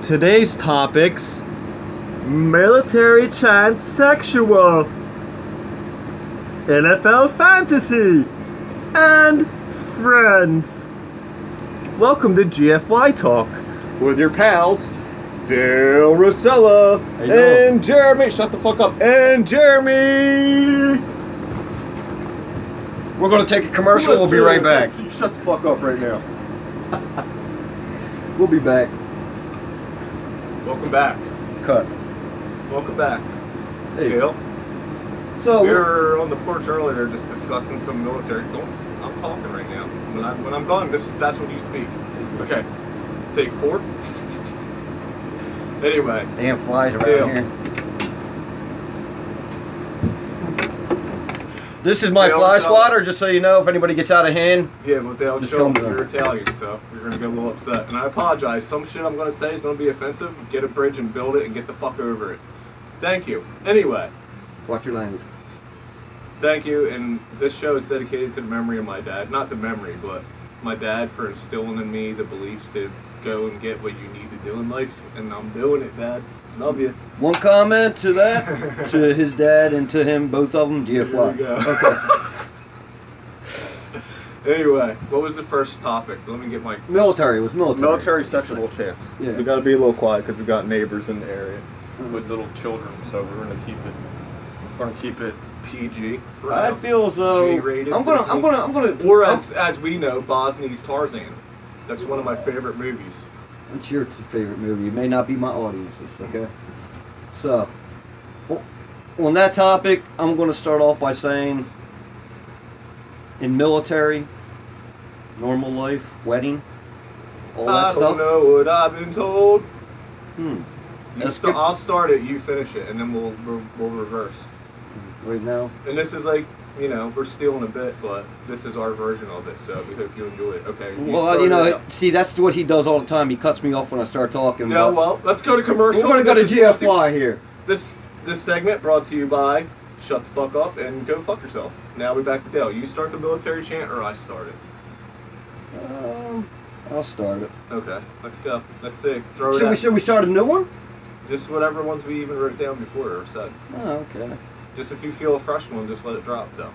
Today's topics: military chant sexual, NFL fantasy, and friends. Welcome to Gfy Talk with your pals, Dale Rosella and Jeremy. Shut the fuck up. And Jeremy. We're going to take a commercial. We'll be right back. Shut the fuck up right now. We'll be back. Welcome back. Cut. Welcome back. Hey. Dale. So We were on the porch earlier just discussing some military. I'm talking right now. When I'm gone, that's when you speak. Okay. Take 4. Anyway. damn flies around Dale. here. This is my Dale, fly so- swatter, just so you know, if anybody gets out of hand. Yeah, but they'll Just show come me to you're them. Italian, so you're going to get a little upset. And I apologize. Some shit I'm going to say is going to be offensive. Get a bridge and build it and get the fuck over it. Thank you. Anyway. Watch your language. Thank you, and this show is dedicated to the memory of my dad. Not the memory, but my dad for instilling in me the beliefs to go and get what you need to do in life, and I'm doing it, Dad. Love you. One comment to that, to his dad and to him, both of them, Here GFY. we go. Okay. Anyway, what was the first topic? Let me get my... Military, it was military. Military sexual chants. Yeah. We got to be a little quiet because we got neighbors in the area with little children, so we're going to keep it PG. For I now. feel as though G-rated. I'm gonna. Or as we know, Bosny's Tarzan. That's one of my favorite movies. What's your favorite movie? It may not be my audience's, okay? So, on that topic, I'm going to start off by saying, in military, normal life, wedding, all that I stuff. don't know what I've been told. That's good. I'll start it, you finish it, and then we'll reverse. Right now. And this is like, we're stealing a bit, but this is our version of it, so we hope you enjoy it. Okay. Well, see, that's what he does all the time. He cuts me off when I start talking. Yeah, but well, let's go to commercial. we're going to go to This is GFY here. This segment brought to you by Shut the Fuck Up and Go Fuck Yourself. Now we're back to Dale. You start the military chant or I start it? I'll start it. Okay, let's go. Let's see. Throw it Should we start a new one? Just whatever ones we even wrote down before or said. Oh, okay. Just if you feel a fresh one, just let it drop, though.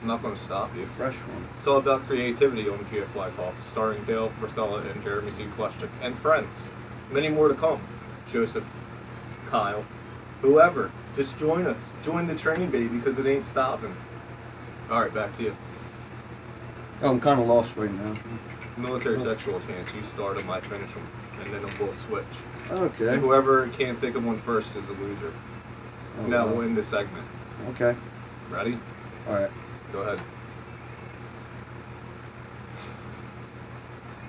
I'm not going to stop you. Fresh one. It's all about creativity on GFY Talk, starring Dale, Marcella, and Jeremy C. Pleshchuk, and friends. Many more to come. Joseph, Kyle, whoever. Just join us. Join the train, baby, because it ain't stopping. All right, back to you. Oh, I'm kind of lost right now. Military sexual chants. You start them, I finish them, and then we'll switch. Okay. And whoever can't think of one first is a loser. Oh, Now wow. we'll end the segment. Okay. Ready? All right. Go ahead.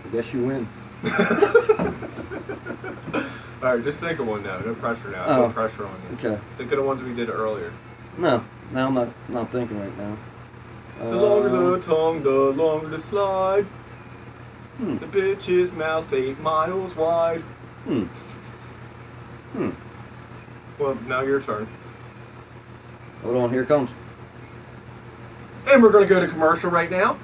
I guess you win. All right, just think of one now. No pressure now. Oh. No pressure on you. Okay. Think of the ones we did earlier. No, I'm not thinking right now. The longer the tongue, the longer the slide. Hmm. The bitch's mouth's 8 miles wide. Well, now your turn. Hold on, here it comes. And we're going to go to commercial right now.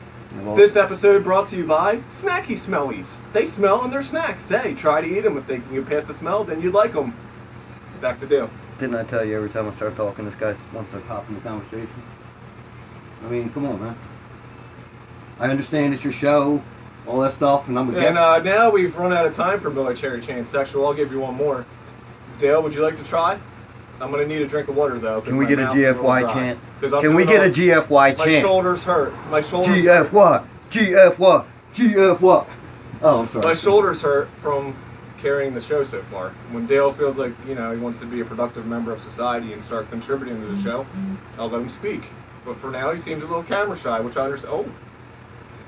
Well, This episode brought to you by Snacky Smellies. They smell and they're snacks. Hey, try to eat them. If they can get past the smell, then you'd like them. Back to Dale. didn't I tell you every time I start talking, this guy wants to hop in the conversation? I mean, come on, man. I understand it's your show, all that stuff, and I'm a And guest. now we've run out of time for military chant sexual. I'll give you one more. Dale, would you like to try? I'm going to need a drink of water, though. 'cause Can we my get a mouth's little GFY dry. chant? 'Cause I'm Can we doing get a all- GFY My chant? shoulders hurt. My shoulders GFY! GFY! GFY! Oh, I'm sorry. My shoulders hurt from carrying the show so far. When Dale feels like, he wants to be a productive member of society and start contributing to the show, I'll let him speak. But for now, he seems a little camera shy, which I understand. Oh,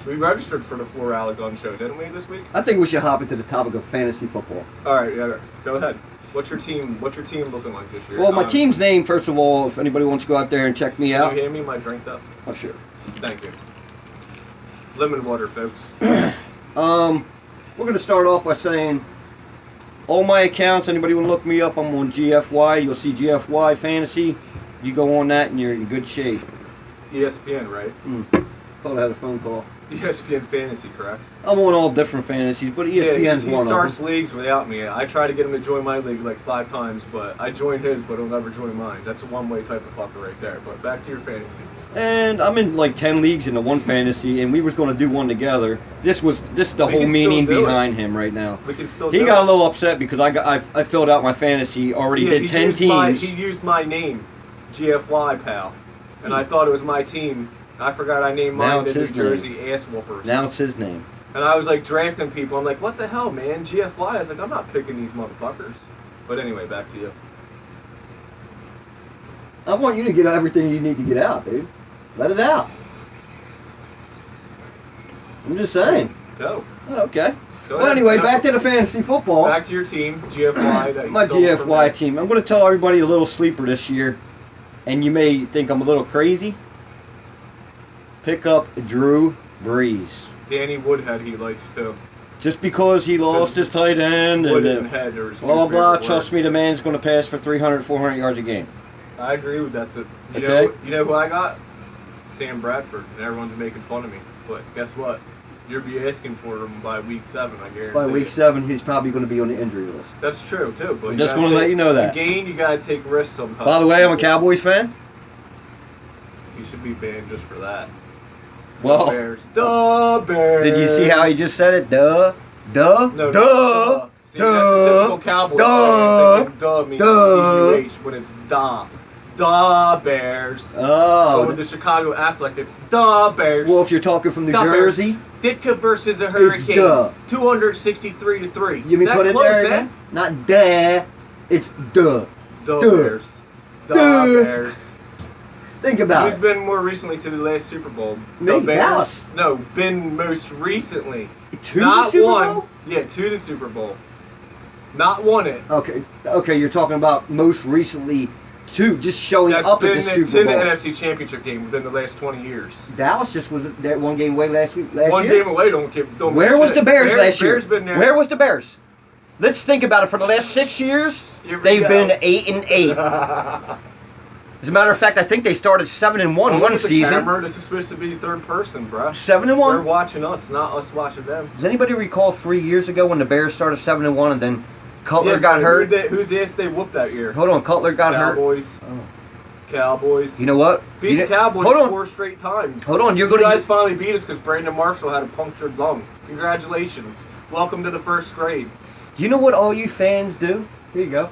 we registered for the Florala Gun Show, didn't we, this week? I think we should hop into the topic of fantasy football. All right, yeah, go ahead. What's your team looking like this year? Well, my team's name, first of all, if anybody wants to go out there and check me out. Can you hand me my drink, though? Oh, sure. Thank you. Lemon water, folks. We're going to start off by saying all my accounts, anybody want to look me up, I'm on GFY. You'll see GFY Fantasy. You go on that and you're in good shape. ESPN, right? Thought I had a phone call. ESPN Fantasy, correct? I'm on all different fantasies, but ESPN's he one of starts them. leagues without me. I try to get him to join my league like 5 times, but I join his, but he'll never join mine. That's a one-way type of fucker right there. But back to your fantasy. And I'm in like 10 leagues into one fantasy, and we was going to do one together. This is the We whole can still meaning do it. behind him right now. We can still. He do got it. a little upset because I filled out my fantasy, already did 10 teams. He used my name, GFY pal, and I thought it was my team. I forgot I named Now mine it's the New his Jersey name. Ass Whoopers. Now it's his name. And I was like drafting people. I'm like, what the hell, man? GFY. I was like, I'm not picking these motherfuckers. But anyway, back to you. I want you to get everything you need to get out, dude. Let it out. I'm just saying. Go. Okay. Go Well, ahead. anyway, back to the fantasy football. Back to your team, GFY. That you My stole from GFY me. team. I'm going to tell everybody a little sleeper this year, and you may think I'm a little crazy. Pick up Drew Brees. Danny Woodhead, he likes to. Just because he lost his tight end Wood and and head are his two blah, blah, favorite trust words. me, the man's going to pass for 300, 400 yards a game. I agree with that. So, Okay. you know who I got? Sam Bradford, and everyone's making fun of me. But guess what? You'll be asking for him by week 7, I guarantee. By week it. 7, he's probably going to be on the injury list. That's true too. But I you just gotta wanna let take- you know that. To gain, you gotta take risks sometimes. By the way, I'm a Cowboys fan. You should be banned just for that. Well, Bears. Duh, Bears. did you see how he just said it? Duh. Duh. No, Duh. See, that's a typical Cowboys Duh. fan thinking duh means Duh. DUH when it's da. Da Bears. But Oh. with the Chicago Athletic, it's da Bears. Well, if you're talking from New Da Bears. Jersey, Ditka versus a Hurricane. duh. 263-3. you mean that put it close, there eh? again? Not duh. It's duh. Da Duh. Bears. Da Duh. Bears. Think about Who's it. been more recently to the last Super Bowl? Me, The Bears? Dallas. No, been most recently. To Not the Super one. Bowl? Yeah, to the Super Bowl. Not won it. Okay, you're talking about most recently, too, just showing That's up been at the to Super the Bowl. NFC Championship game within the last 20 years. Dallas just was that one game away last One year. game away, don't give. Don't Where give was shit. the Bears last year? Bears been there. Where was the Bears? Let's think about it. For the last 6 years, Here we they've go. been 8-8. As a matter of fact, I think they started 7-1 Look one at the season. camera. This is supposed to be third person, bruh. They're 7-1. watching us, not us watching them. Does anybody recall 3 years ago when the Bears started 7-1 and then Cutler got but hurt? Who's ass they whooped that year? Hold on, Cutler got hurt. Cowboys. Oh. Cowboys. You know what? Beat You the know- Cowboys Hold on. 4 straight times. Hold on, you're you gonna guys use- finally beat us because Brandon Marshall had a punctured lung. Congratulations. Welcome to the first grade. You know what all you fans do? Here you go.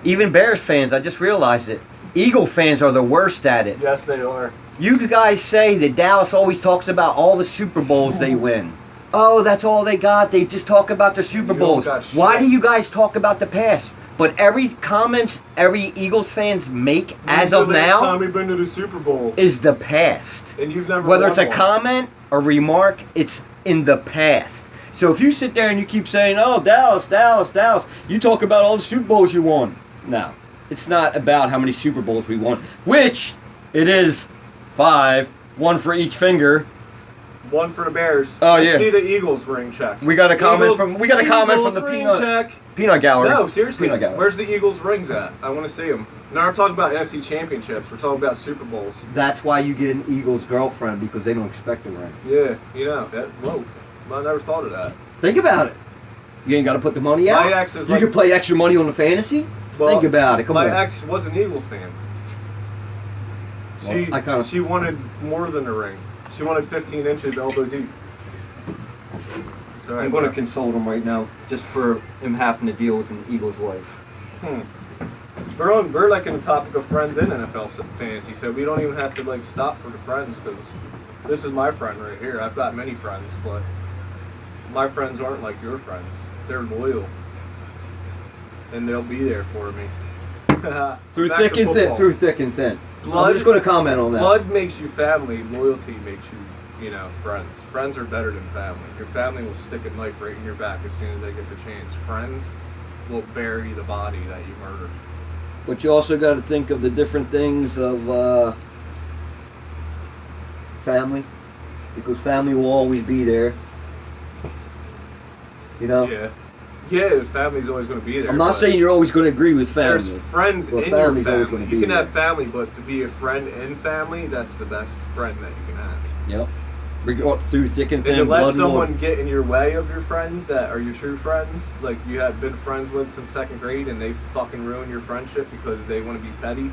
Even Bears fans, I just realized it. Eagle fans are the worst at it. Yes, they are. You guys say that Dallas always talks about all the Super Bowls they win. Oh, that's all they got. They just talk about the Super You Bowls. don't got shit. Why do you guys talk about the past? But every comment every Eagles fans make as When's of the last now time we've been to the Super Bowl? is the past. And you've never Whether won it's a one. comment or remark, it's in the past. So if you sit there and you keep saying, "Oh, Dallas, Dallas, Dallas," you talk about all the Super Bowls you won. No, it's not about how many Super Bowls we won, which it is 5, 1 for each finger. One for the Bears. Oh, Let's yeah. see the Eagles ring check. We got a comment from the Eagles ring peanut check. gallery. No, seriously. Peanut gallery. Where's the Eagles rings at? I want to see them. Now we're talking about NFC championships. We're talking about Super Bowls. That's why you get an Eagles girlfriend, because they don't expect a ring. Yeah, you know that. Whoa, I never thought of that. Think about it. You ain't got to put the money out. My ex is you like- can play extra money on the fantasy. Well, Think about it. Come my on. ex was an Eagles fan. She Well, I kinda- she wanted more than a ring. She wanted 15 inches elbow deep. Sorry, I'm going to bro. console him right now, just for him having to deal with an Eagles wife. We're like in the topic of friends in NFL fantasy, so we don't even have to like stop for the friends because this is my friend right here. I've got many friends, but my friends aren't like your friends. They're loyal, and they'll be there for me. Through Back thick to and thin. football. Through thick and thin. Blood- I'm just going to comment on that. Blood makes you family. Loyalty makes you, friends. Friends are better than family. Your family will stick a knife right in your back as soon as they get the chance. Friends will bury the body that you murdered. But you also got to think of the different things of family, because family will always be there. You know. Yeah, family's always going to be there. I'm not but saying you're always going to agree with family. There's friends Well, in your family's always family. gonna You be can there. have family, but to be a friend in family, that's the best friend that you can have. Yep. through thick and Did thin, you let blood and water. someone get in your way of your friends that are your true friends? Like you have been friends with since 2nd grade and they fucking ruin your friendship because they want to be petty?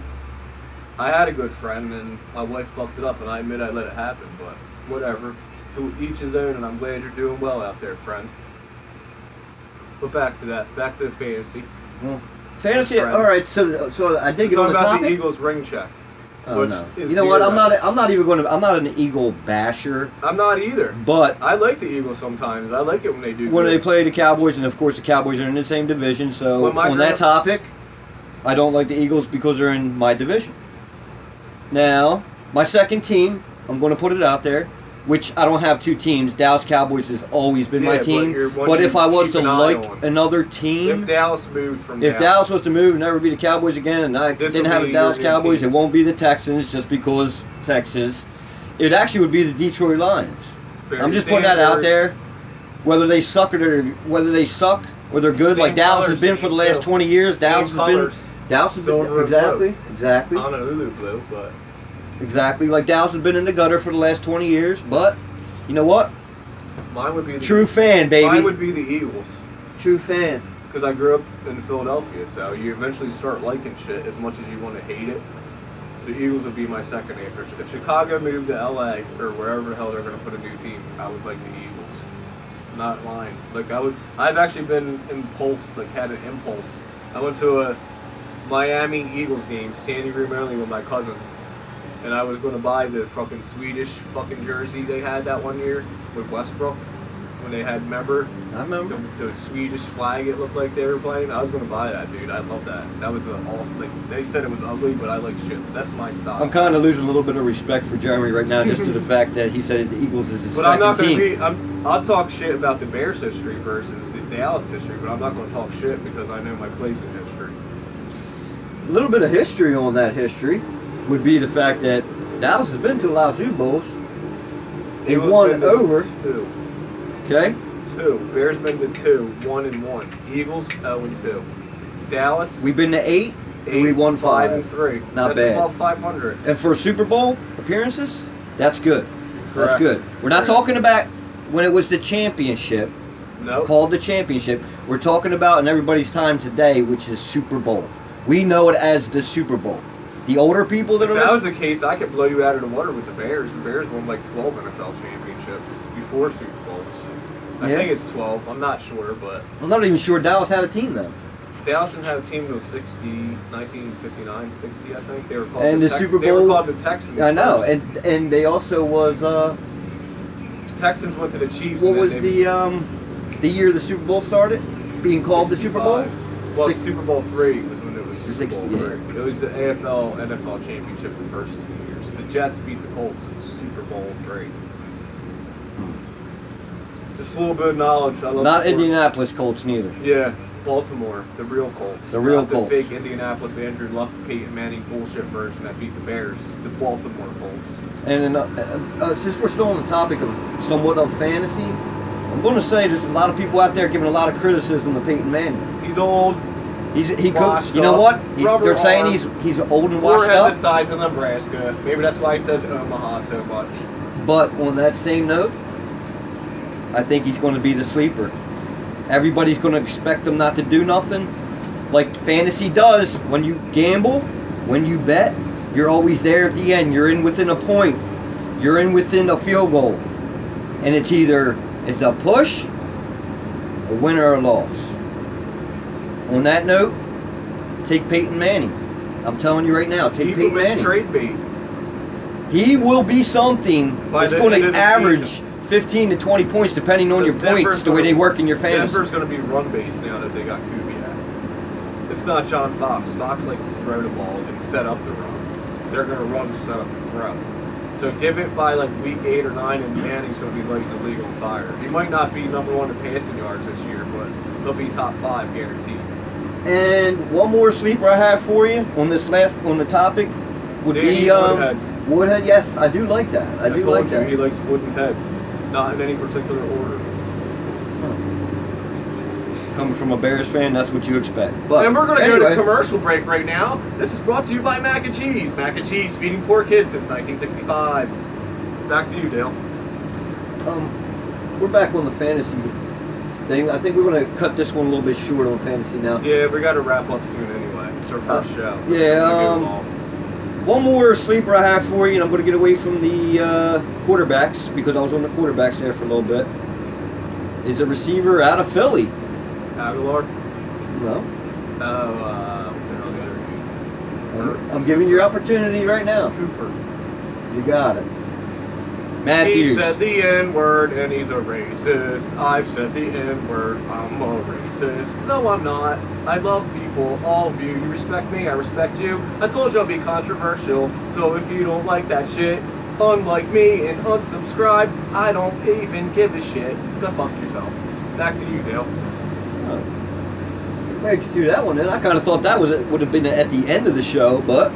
I had a good friend and my wife fucked it up and I admit I let it happen, but whatever. To each his own, and I'm glad you're doing well out there, friend. But back to that. Back to the fantasy. Well, fantasy, alright, so I did get on Talking the about topic. the Eagles ring check. Oh, Which no. is You know what? zero. I'm not even going to. I'm not an Eagle basher, I'm not either. but I like the Eagles sometimes. I like it when they do when good. they play the Cowboys, and of course the Cowboys are in the same division. So When my on that topic, I don't like the Eagles because they're in my division. Now, my second team, I'm going to put it out there, which I don't have two teams. Dallas Cowboys has always been my Yeah, but team. you're one But you if I was keep to an eye like on. another team, If Dallas moved from if Dallas was to move and never be the Cowboys again, and I This didn't would have be the Dallas your new Cowboys, team. it won't be the Texans just because Texas. It actually would be the Detroit Lions. I'm just putting that out there. Whether they suck or they're good, Same like Dallas has colors, been for the last too. 20 years. Dallas Same has been. colors. Dallas has been Silver and exactly. Honolulu blue, but Exactly. Like Dallas has been in the gutter for the last 20 years, but you know what? mine would be the True fan, baby. Mine would be the Eagles True fan. because I grew up in Philadelphia. So you eventually start liking shit as much as you want to hate it. The Eagles would be my second after. If Chicago moved to LA or wherever the hell they're going to put a new team, I would like the Eagles. Not lying. Like I've actually been had an impulse. I went to a Miami Eagles game, standing room only with my cousin. And I was going to buy the fucking Swedish fucking jersey they had that one year with Westbrook. When they had, remember? I remember. The Swedish flag it looked like they were playing. I was going to buy that, dude. I love that. That was they said it was ugly, but I like shit. That's my style. I'm kind of losing a little bit of respect for Jeremy right now just to the fact that he said the Eagles is his But I'm second not going team. to be. I'll talk shit about the Bears history versus the Dallas history, but I'm not going to talk shit because I know my place in history. A little bit of history on that history would be the fact that Dallas has been to a lot of Super Bowls. They've Eagles won been to over. 2. Okay? 2. Bears been to 2, 1-1. Eagles 0-2. Dallas We've been to 8, and we won 5. 5-3. Not That's bad. above 500. And for Super Bowl appearances, that's good. That's Correct. good. We're not Correct. talking about when it was the championship, Nope. called the championship. We're talking about in everybody's time today, which is Super Bowl. We know it as the Super Bowl. The older people that If are that was listening, the case, I could blow you out of the water with the Bears. The Bears won like 12 NFL championships before Super Bowls. I Yeah. think it's 12. I'm not sure, but I'm not even sure Dallas had a team then. Dallas didn't have a team until 1959, 60, I think. They were called And the Super They were Bowl- called the Texans. I know, first. and they also was Texans went to the Chiefs. what and then was they- the year the Super Bowl started, being called the Super Bowl? 65. Well, Six- Super Bowl 3 was when it was Super Six- Bowl yeah. 3. It was the AFL, NFL championship the first 2 years. The Jets beat the Colts in Super Bowl 3. Just a little bit of knowledge. I love Not sports. Indianapolis Colts neither. Yeah, Baltimore, the real Colts. The real Not Colts. The fake Indianapolis Andrew Luck, Peyton Manning bullshit version that beat the Bears. The Baltimore Colts. And since we're still on the topic of somewhat of fantasy, I'm going to say there's a lot of people out there giving a lot of criticism to Peyton Manning. He's old. Washed You know up, what? rubber They're saying arm, he's old and washed Forehead up. the size of Nebraska. Maybe that's why he says Omaha so much. But on that same note, I think he's going to be the sleeper. Everybody's going to expect him not to do nothing. Like fantasy does, when you gamble, when you bet, you're always there at the end. You're in within a point. You're in within a field goal. And it's either it's a push, a win or a loss. On that note, take Peyton Manning. I'm telling you right now, take Keep Peyton him as Manning. trade bait. He will be something By that's the going end to of the average season. 15 to 20 points depending on your Because Denver's points, the way gonna- they work in your fantasy. Denver's going to be run based now that they got Kubiak. It's not John Fox. Fox likes to throw the ball and set up the run. They're going to run to set up the throw. So give it by like week 8 or 9, and Manning's going to be lighting the league on fire. He might not be number 1 in passing yards this year, but he'll be top 5 guaranteed. And one more sleeper I have for you on the topic would Danny be Woodhead. Woodhead. Yes, I do like that. I do told like you that. he likes wooden head, not in any particular order. Coming from a Bears fan, that's what you expect. But And we're going to go anyway, to commercial break right now. This is brought to you by Mac and Cheese. Mac and Cheese, feeding poor kids since 1965. Back to you, Dale. we're back on the fantasy thing. I think we're going to cut this one a little bit short on fantasy now. Yeah, we got to wrap up soon anyway. It's our first show. Yeah. One more sleeper I have for you, and I'm going to get away from the quarterbacks because I was on the quarterbacks there for a little bit. Is a receiver out of Philly. Aguilar? No. I'm giving you your opportunity right now. Cooper. You got it. Matthews. He said the N-word and he's a racist. I've said the N-word, I'm a racist. No, I'm not. I love people, all of you. You respect me, I respect you. I told you I'll be controversial, so if you don't like that shit, unlike me and unsubscribe, I don't even give a shit. Go fuck yourself. Back to you, Dale. Glad you threw that one in. I kind of thought that would have been at the end of the show, but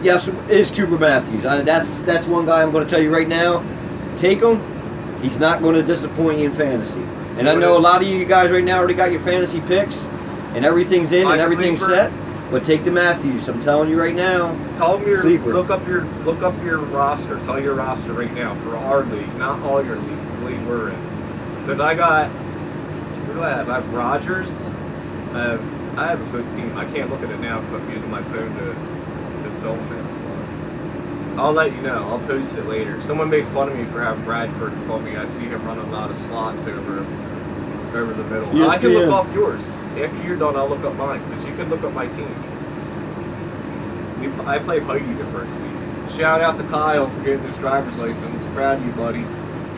yes, is Cooper Matthews. That's one guy I'm going to tell you right now. Take him. He's not going to disappoint you in fantasy. And I know a lot of you guys right now already got your fantasy picks, and everything's in and everything's set. But take the Matthews. I'm telling you right now. Tell them look up your roster. Tell your roster right now for our league, not all your leagues. The league we're in. Because I got. Who do I have? I have Rodgers. I have a good team. I can't look at it now because I'm using my phone to film this. I'll let you know. I'll post it later. Someone made fun of me for having Bradford and told me I see him run a lot of slots over the middle. ESPN. I can look off yours. After you're done, I'll look up mine because you can look up my team. I played Hoagie the first week. Shout out to Kyle for getting his driver's license. Proud of you, buddy.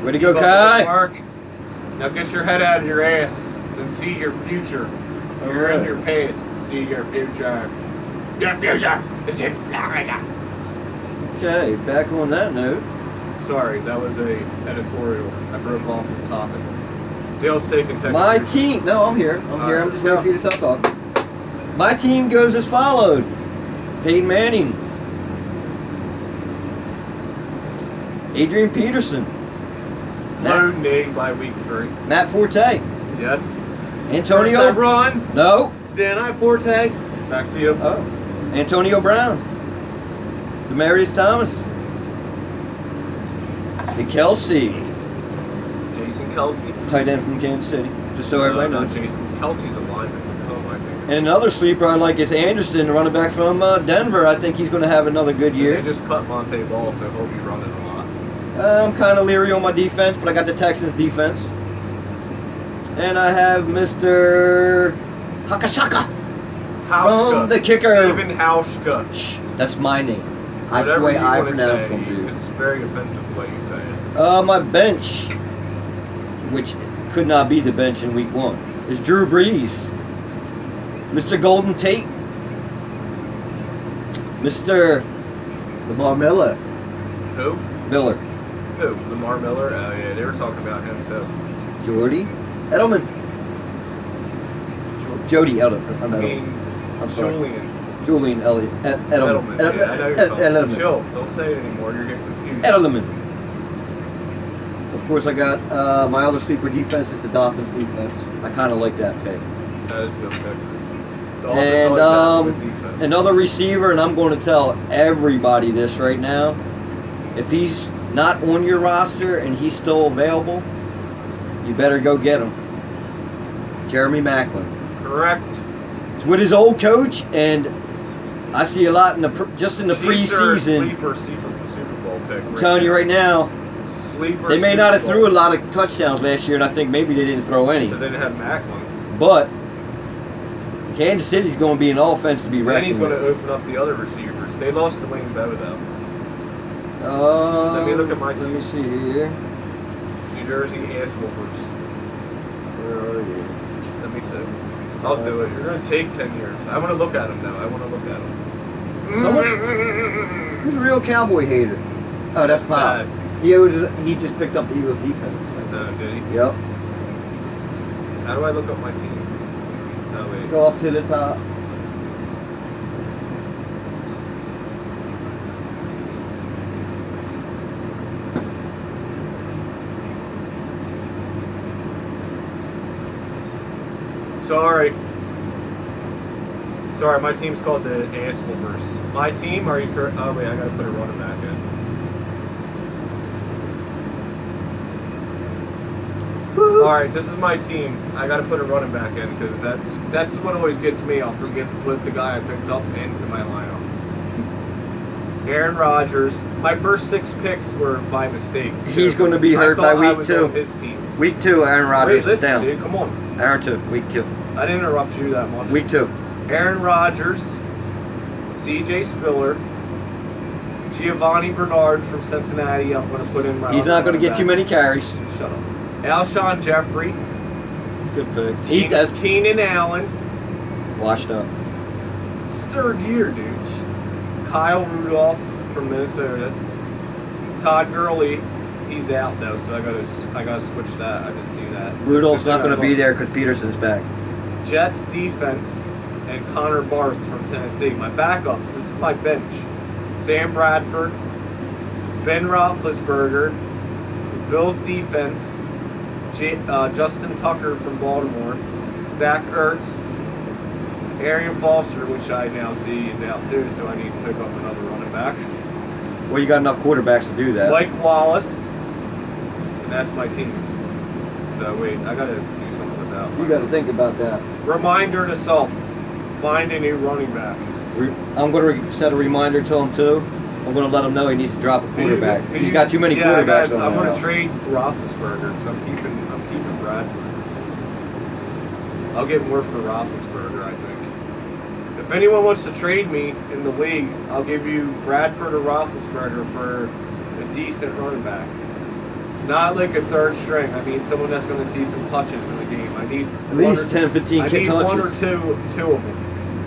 Way to go, Kai. Mark. Now get your head out of your ass and see your future. You're in your past. See your future. Your future is in Florida. Okay, back on that note. Sorry, that was a editorial. I broke off the topic. Dale's taking technical. My team. No, I'm here. I'm just waiting for you to stop talking. My team goes as followed. Peyton Manning. Adrian Peterson. No name by week 3. Matt Forte. Yes. Antonio. First I run. No. Then I Forte. Back to you. Oh. Antonio Brown. Demarius Thomas. And Kelsey. Jason Kelsey. Tight end from Kansas City. Just so everybody knows. Not Jason. Kelsey's a lineman. Oh, I think. And another sleeper I like is Anderson, running back from Denver. I think he's going to have another good year. They just cut Monte Ball, so he'll be running a lot. I'm kind of leery on my defense, but I got the Texans defense. And I have Mr. Hakashaka from the kicker. Steven Hauschka. Shh, that's my name. That's Whatever the way you I want to pronounce say, them, dude. It's very offensive the way you say it. My bench, which could not be the bench in week 1, is Drew Brees, Mr. Golden Tate, Mr. Lamar Miller. Who? Miller. Who? Lamar Miller? Oh, yeah, they were talking about him, too. Jordy Edelman. Jody Edelman. I'm sorry. Julian Elliott. Edelman. Yeah, I know you're talking. Edelman. Chill. Don't say it anymore. You're getting confused. Edelman. Of course, I got my other sleeper defense is the Dolphins defense. I kind of like that pick. That is a good pick. And another receiver, and I'm going to tell everybody this right now. If he's not on your roster and he's still available, you better go get him. Jeremy Maclin. Correct. It's with his old coach, and I see a lot in the preseason. Sleeper Super Bowl pick. I'm telling you right now, they may not have threw a lot of touchdowns last year, and I think maybe they didn't throw any. Because they didn't have Maclin. But Kansas City's going to be an offense to be reckoned with. And he's going to open up the other receivers. They lost to Wayne Bowe, though. Let me look at my team. Let me see here. New Jersey ass whoopers. Where are you? Let me see. I'll do it. You're going to take 10 years. I want to look at him, though. I want to look at him. Who's a real Cowboy hater? Oh, that's Bob. He just picked up the Eagles defense. Did he? Yep. How do I look up my team? Oh, wait. Go up to the top. Sorry, my team's called the Ass Whoopers. My team, are you correct? Oh, wait, I gotta put a running back in. Woo. All right, this is my team. I got to put a running back in because that's what always gets me. I'll forget to put the guy I picked up into my lineup. Aaron Rodgers. My first 6 picks were by mistake. He's going to be hurt by I week was 2. on his team. Week 2, Aaron Rodgers Wait, is listen, down. dude, come on. Aaron 2, week 2. I didn't interrupt you that much. Week 2. Aaron Rodgers, C.J. Spiller, Giovanni Bernard from Cincinnati. I'm going to put in my. He's not going to get too many carries. Shut up. Alshon Jeffrey, Good pick. He's Keenan Allen. washed up. It's 3rd year, dude. Kyle Rudolph from Minnesota. Todd Gurley, he's out though, so I gotta switch that. I just see that. Rudolph's not going to be there because Peterson's back. Jets defense and Connor Barth from Tennessee. My backups. This is my bench. Sam Bradford, Ben Roethlisberger, Bills defense, Justin Tucker from Baltimore, Zach Ertz, Arian Foster, which I now see is out too, so I need to pick up another running back. Well, you got enough quarterbacks to do that. Mike Wallace, and that's my team. So wait, I gotta do something with that. You got to think about that. Reminder to self: find a new running back. I'm going to set a reminder to him too. I'm going to let him know he needs to drop a quarterback. He's got too many quarterbacks on I'm him. going to trade Roethlisberger because I'm keeping Bradford. I'll get more for Roethlisberger, I think. If anyone wants to trade me in the league, I'll give you Bradford or Roethlisberger for a decent running back. Not like a 3rd string. I mean, someone that's going to see some touches in the game. I need At least 10, 15 I touches. need one or two of them.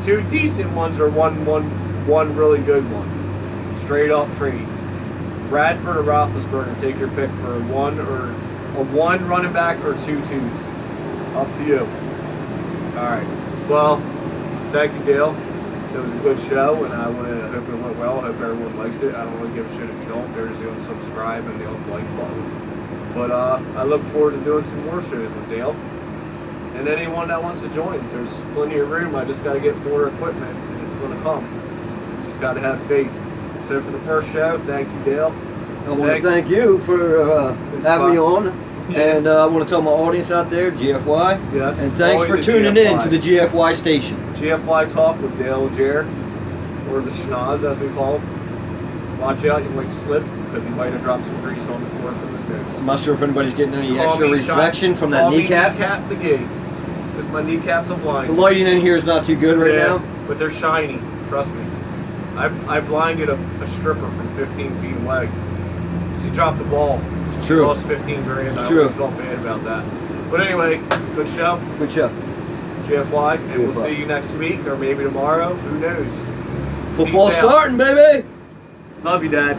2 decent ones or one really good one. Straight up trade. Bradford or Roethlisberger, take your pick for one running back or 2 twos. Up to you. All right. Well, thank you, Dale. It was a good show, and I hope it went well. I hope everyone likes it. I don't really give a shit if you don't. There's the unsubscribe and the like button. But I look forward to doing some more shows with Dale. And anyone that wants to join, there's plenty of room. I just got to get more equipment, and it's going to come. Just got to have faith. So for the first show, thank you, Dale. I want to thank you for having me on. Yeah. And I want to tell my audience out there, GFY. Yes. And thanks Always for a tuning GFY. in to the GFY station. Gfy Talk with Dale Jer, or the schnoz as we call him. Watch out, you might slip because he might have dropped some grease on the floor from his nose. I'm not sure if anybody's getting any Call extra me reflection from that Call me kneecap. kneecap the gate, because my kneecaps are blind. The lighting in here is not too good right now. But they're shiny, trust me. I blinded a stripper from 15 feet away. She dropped the ball. She True. lost 15 grand. I True. always felt bad about that. But anyway, good show. Good show. GFY, and we'll GFY. see you next week or maybe tomorrow. Who knows? Football Peace out. starting, baby! Love you, Dad.